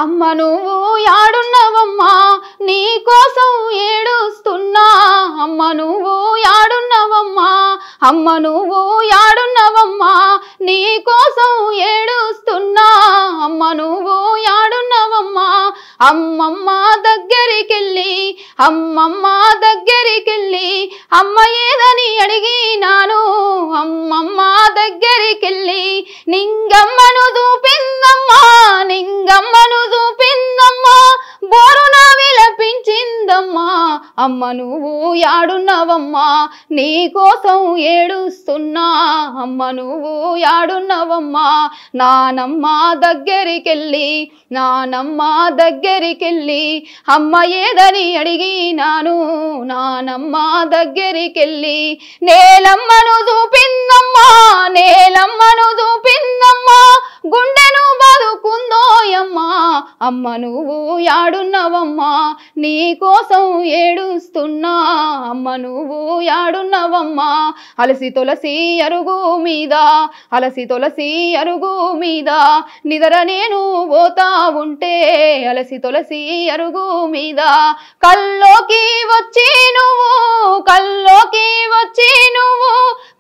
అమ్మ నువ్వు యాడున్నవమ్మా నీ కోసం ఏడుస్తున్నా అమ్మ నువ్వు యాడున్నవమ్మా అమ్మ నువ్వు యాడున్నవమ్మా నీ కోసం ఏడుస్తున్నా అమ్మ నువ్వు యాడున్నవమ్మా అమ్మమ్మ దగ్గరికెళ్ళి అమ్మమ్మ దగ్గరికెళ్ళి అమ్మ ఏదని అడిగినాను అమ్మమ్మ దగ్గరికెళ్ళి నింగమ్మను చూపిందమ్మా నింగమ్మను చూపిందమ్మా బోరున విలపించిందమ్మా అమ్మ నువ్వు యాడున్నవమ్మా నీ కోసం ఏడుస్తున్నా అమ్మ నువ్వు యాడున్నవమ్మా నానమ్మ దగ్గరికెళ్ళి నానమ్మ దగ్గరికెళ్ళి అమ్మ ఏదని అడిగినాను నానమ్మ దగ్గరికెళ్ళి నేలమ్మను చూపిందమ్మా నేలమ్మను చూపిందమ్మా గుండెను బతుకుందోయమ్మా అమ్మ నువ్వు యాడున్నవమ్మా నీ కోసం ఏడుస్తున్నా అమ్మ నువ్వు యాడున్నవమ్మా అలసి తులసి అరుగు మీద అలసి తులసి అరుగు మీద నిదర నేను పోతా ఉంటే అలసి తులసి అరుగు మీద కల్లోకి వచ్చి నువ్వు కల్లోకి వచ్చి నువ్వు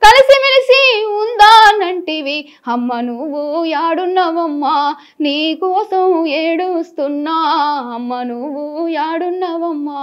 కలిసిమెలిసి ఉందానంటివి అమ్మ నువ్వు యాడున్నవమ్మా నీ కోసం ఏడుస్తున్నా అమ్మ నువ్వు యాడున్నవమ్మా.